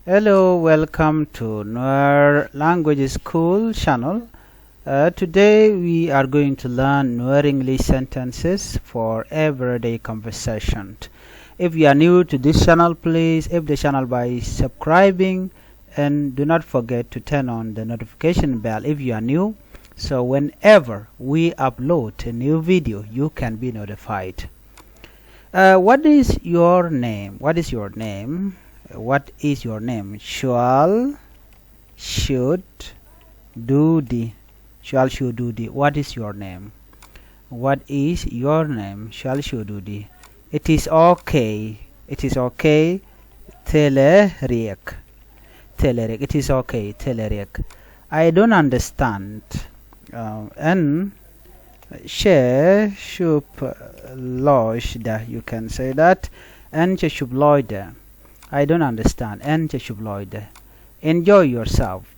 Hello, welcome to Nuer Language School channel. Today we are going to learn Nuer-English sentences for everyday conversation. If you are new to this channel, please help the channel by subscribing and do not forget to turn on the notification bell if you are new, so whenever we upload a new video you can be notified. What is your name? What is your name? What is your name? Shall, should, do the. Shall, should, do the. What is your name? What is your name? Shall, should, do the. It is okay. It is okay. Telerik. Telerik. It is okay. Telerik. I don't understand. And she should lodge. You can say that. And she should lodge. I don't understand. And shubloid. Enjoy yourself.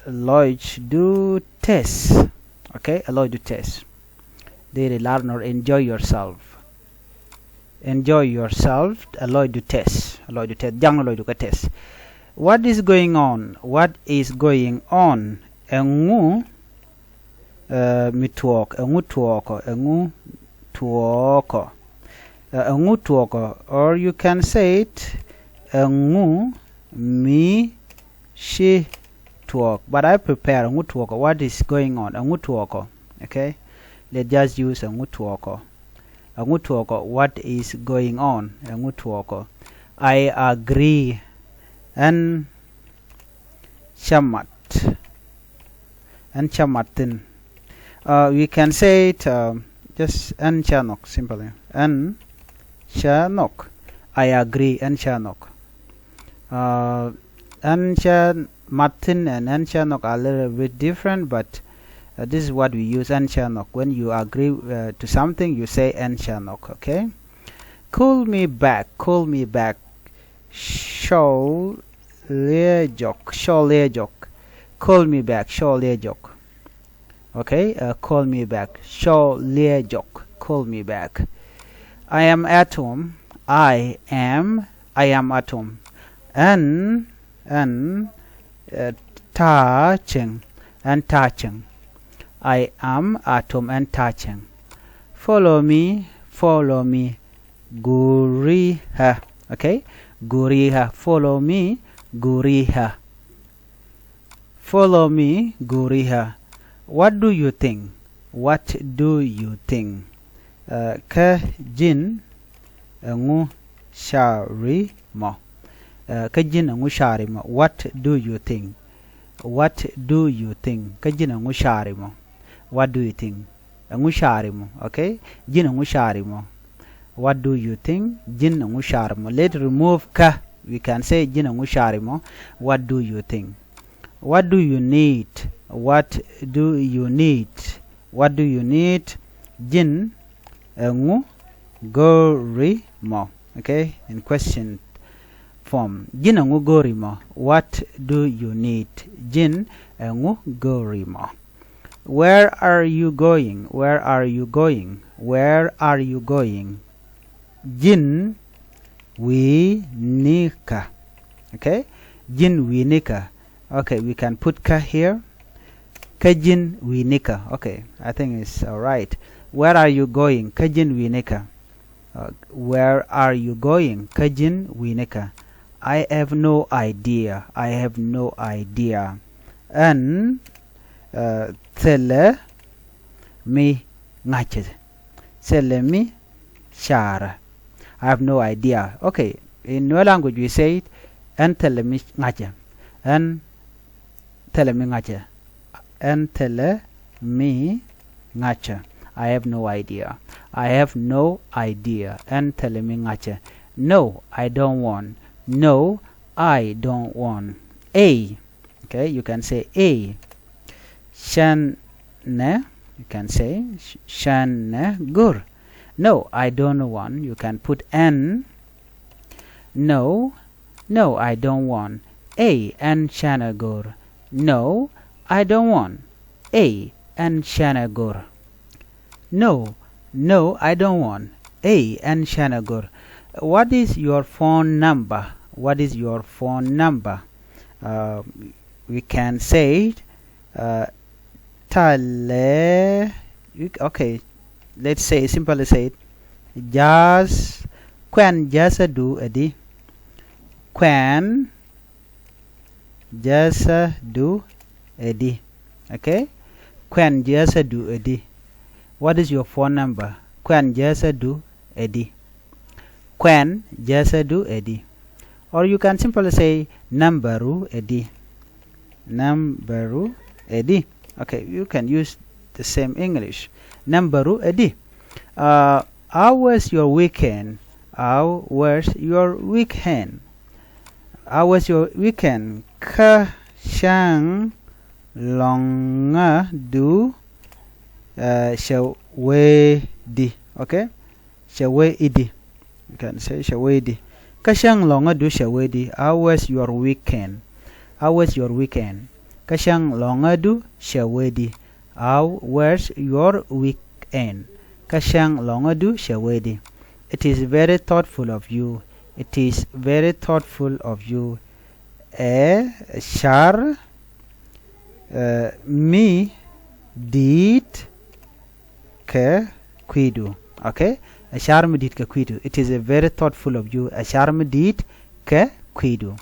Lodge do test. Okay, lodge do test. Daily learner, enjoy yourself. Enjoy yourself. Lodge do test. Lodge do test. Young lodge do test. What is going on? What is going on? Engu mitwalk. Engu tuoko. Engu tuoko. Engu tuoko, or you can say it engu mi shi tuok, but I prepare engu tuoko. What is going on? Engu tuoko. Okay, let's just use engu tuoko. Engu tuoko. What is going on? Engu tuoko. I agree. And chamat. And chamatin. We can say it just en chanok simply. En Chanok. I agree. And Chanok. And Martin and Chanok are a little bit different, but this is what we use. And Chanok. When you agree to something, you say and Chanok. Okay. Call me back. Call me back. Show lejok. Show lejok. Call me back. Show lejok. Okay. Call me back. Show lejok. Call me back. I am at home. I am at home. And touching. And touching. I am at home and touching. Follow me. Follow me. Guriha. Okay. Guriha. Follow me. Guriha. Follow me. Guriha. What do you think? What do you think? Ka jin ngu shari mo. Ka jin ngu shari mo. What do you think? What do you think? Ka jin ngu shari mo. What do you think? Ngu shari mo. Okay. Jin ngu shari mo. What do you think? Jin ngu shari mo. Let's remove ka. We can say jin ngu shari mo. What do you think? What do you need? What do you need? What do you need? Jin ngu gori mo. Okay, in question form. Jin ngu gori mo. What do you need? Jin ngu gori mo. Where are you going? Where are you going? Where are you going? Jin wi nika. Okay, jin wi nika. Okay, we can put ka here. Kajin wi nika. Okay, I think it's alright. Where are you going? Kajin winika. Where are you going? Kajin winika. I have no idea. I have no idea. And tele mi ngache. Tele mi shara. I have no idea. Okay, in Nuer language we say it and tele mi ngache. And tele mi ngache. And tele mi ngache. I have no idea. I have no idea. And telling ngache. No, I don't want. No, I don't want. A. Okay, you can say A. Shan ne. You can say shan ne gur. No, I don't want. You can put N. No, no, I don't want. A and shanagur. No, I don't want. A and shanagur. No, no, I don't want. A and Shanagur. What is your phone number? What is your phone number? We can say tale. Okay, let's say simply say it. Just Quen just do edi. Quen just do edi. Okay, Quen just do edi. What is your phone number? Quen just do edi. Quen just do edi. Or you can simply say numberu edi. Numberu edi. Okay, you can use the same English. Numberu edi. How was your weekend? How was your weekend? How was your weekend? Ka shang longa du shawe di. Okay, shawe idi. You can say shawe di. Ka shang longa du shawe di. How was your weekend? How was your weekend? Ka shang longa du shawe di. How was your weekend? Kashang longadu shawedi. It is very thoughtful of you. It is very thoughtful of you. Shar me did ke kwidu. Okay, shar me did ke kwidu. It is a very thoughtful of you. Shar me did ke kwidu.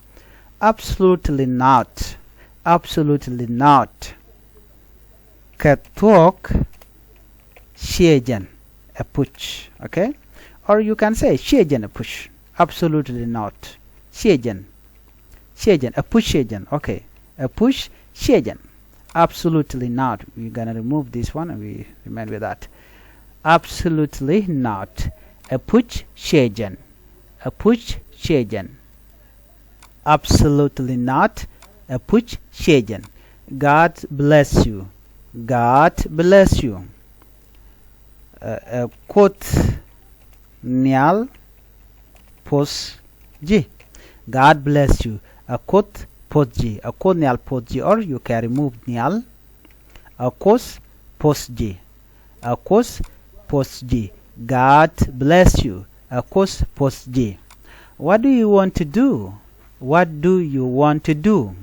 Absolutely not. Absolutely not. Ke Thok Shejan a push. Okay, or you can say Shejan a push. Absolutely not. Shejan a push Shejan. Okay, a push Shejan. Absolutely not. We're gonna remove this one and we remain with that. Absolutely not. A push Shejan. A push Shejan. Absolutely not. A push Shejan. God bless you. God bless you. Quote Nyal Pos G. God bless you. A quote Pos G. A quote Nyal Pos G. Or you can remove Nyal. A quote Pos G. A quote Pos G. God bless you. A quote Pos G. What do you want to do? What do you want to do?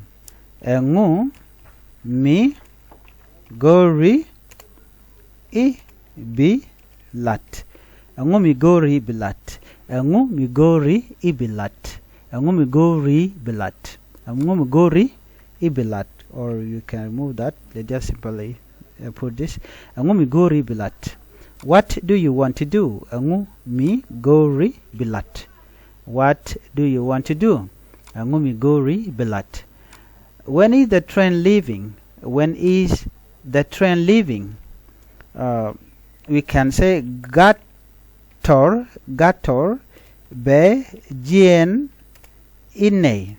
Ngu mi gori I bilat. Ngu mi gori bilat. Ngu mi gori ibilat. Ngu mi gori bilat. Ngu mi gori ibilat. Or you can remove that. Let's just simply put this. Ngu mi gori bilat. What do you want to do? Ngu mi gori bilat. What do you want to do? Ngu mi gori bilat. When is the train leaving? When is the train leaving? We can say gator be jien ine.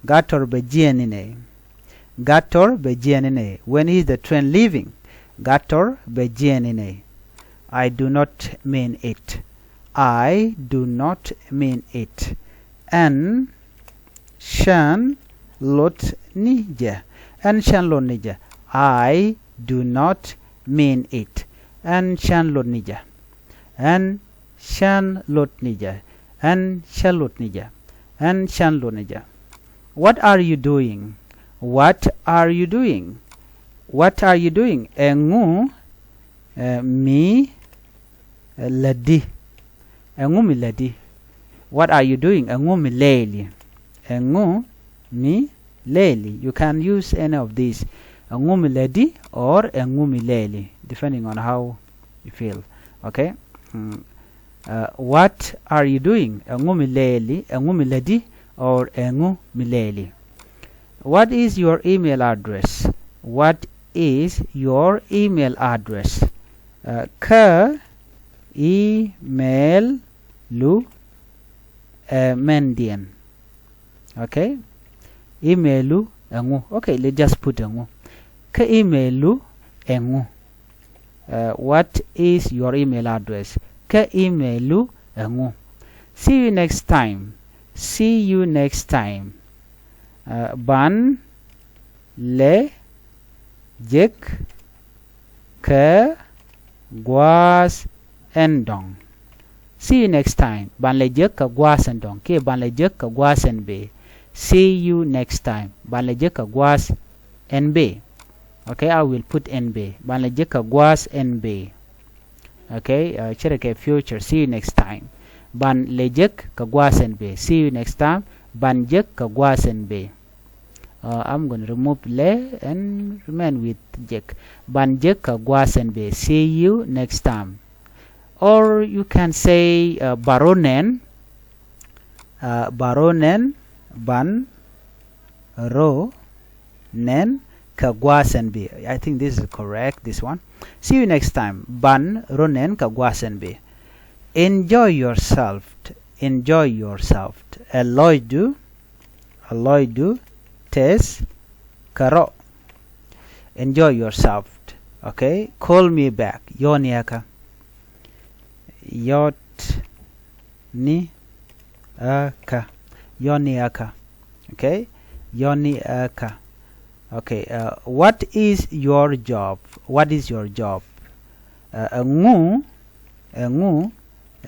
Gator be jien ine. Gator be jien ine. When is the train leaving? Gator be jien ine. I do not mean it. I do not mean it. An shan lot nije. An shan lot nije. I do not mean it. An shan lot nije. An shan lot nije. An shan lot nije. An shan lot nije. What are you doing? What are you doing? What are you doing? Engu mi ladi. Engu mi ladi. What are you doing? Engu mi leli. Engu mi leli. You can use any of these. Engu mi ladi or engu mi leli, depending on how you feel. Okay. What are you doing? Engu mi leli, engu mi ladi, or engu mi leli. What is your email address? What is your email address? Ka email lu mendian. Okay. Emailu engu. Okay, let's just put engu. Ka emailu engu. What is your email address? Ka emailu engu. See you next time. See you next time. Ban le jek ke guas endong. See you next time. Ban le jek ka gwas and don. Ke ban le jek ka gwas and be. See you next time. Ban le jek ka gwas and be. Okay, I will put NB. Ban le jek ka gwas and be. Okay, chere future. See you next time. Ban le jek ka gwas and be. See you next time. Ban jek ka gwas and be. I'm going to remove le and remain with jek. Ban jek ka gwas and be. See you next time. Or you can say baronen. Baronen ban ro nen ka gwas and be. I think this is correct. This one. See you next time. Ban ronen ka gwas and be. Enjoy yourself. Enjoy yourself. Aloidu tes karo. Enjoy yourself. Okay. Call me back. Yoniaka. Yot ni aka. Yoniaka. Okay. Yoniaka. Okay. What is your job? What is your job? Ngu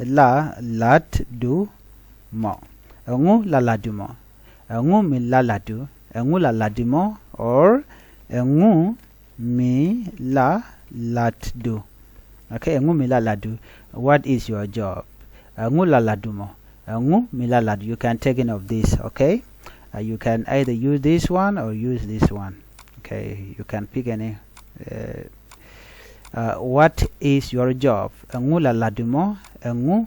la lat du mo. Ngu la ladu mo. Ngu mi la ladu. Ngu la ladu mo. Or ngu mi la lat du. Okay. Ngu mi la ladu. What is your job? Ngu la ladu mo. Ngu mi la ladu. You can take in of this. Okay. You can either use this one or use this one. Okay. You can pick any. What is your job? Ngu la ladumo, ngu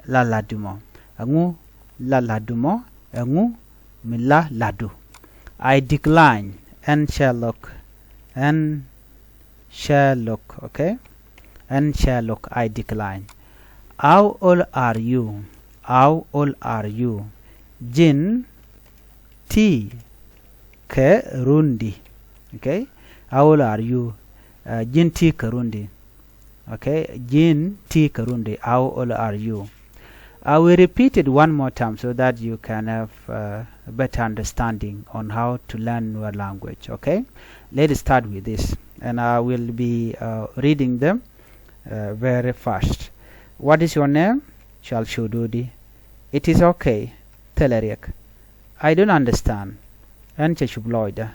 la ladumo, ngu la ladumo, ngu mi la ladu. I decline and shall look, okay? And shall look. I decline. How old are you? How old are you? Jin T Kerundi. Okay. How old are you? Jin T Karundi. Okay, Jin T Karundi. How old are you? I will repeat it one more time so that you can have a better understanding on how to learn Nuer language. Okay, let's start with this, and I will be reading them very fast. What is your name? Shalshududi. It is okay. Teleriek. I don't understand. Encheshubloida.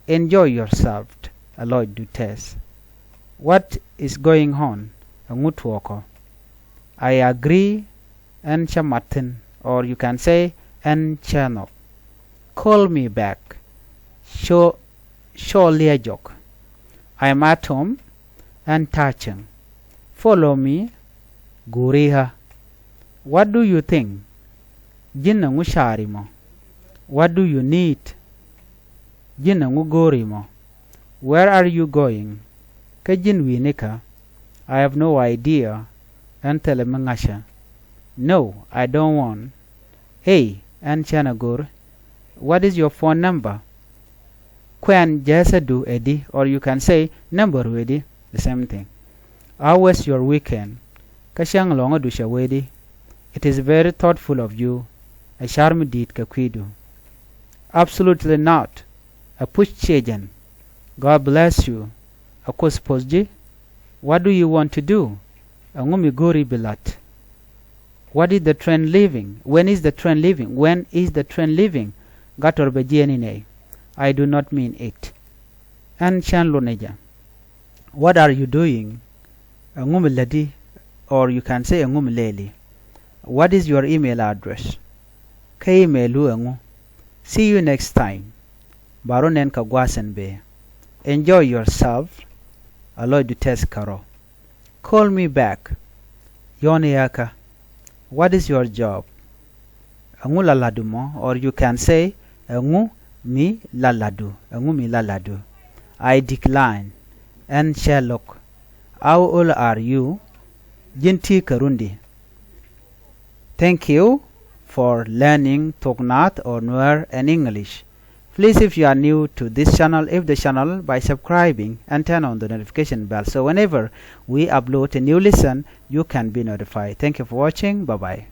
Enjoy yourself. Aloid do test. What is going on? Ngutwoko. I agree. And chamatin. Or you can say and chanok. Call me back. Show liajok. I am at home and touching. Follow me. Guriha. What do you think? Jinna ngusharimo. What do you need? Jinna ngugorimo. Where are you going? Kajin winika. I have no idea. And telemangasha. No, I don't want. Hey, and Chanagur, what is your phone number? Kwen Jasadu Eddie, or you can say number Wedi, the same thing. How was your weekend? Kashang longa dusha Wedi. It is very thoughtful of you. A charm deed kakwidu. Absolutely not. A push chajan. God bless you. Akos posji. What do you want to do? Angumi gori bilat. What is the train leaving? When is the train leaving? When is the train leaving? Gator bejienine. I do not mean it. And Chanloneja. What are you doing? Angumi ladi, or you can say angumi leli. What is your email address? Kaimelu angu. See you next time. Baronen kagwasen be. Enjoy yourself. Aloy du test karo. Call me back. Yoniaka. What is your job? Angu laladu mo, or you can say angu mi laladu. Angu mi laladu. I decline. And Sherlock. How old are you? Jinti Karundi. Thank you for learning Thok Nath or Nuer-English. Please, if you are new to this channel, the channel by subscribing and turn on the notification bell, so whenever we upload a new lesson, you can be notified. Thank you for watching. Bye bye.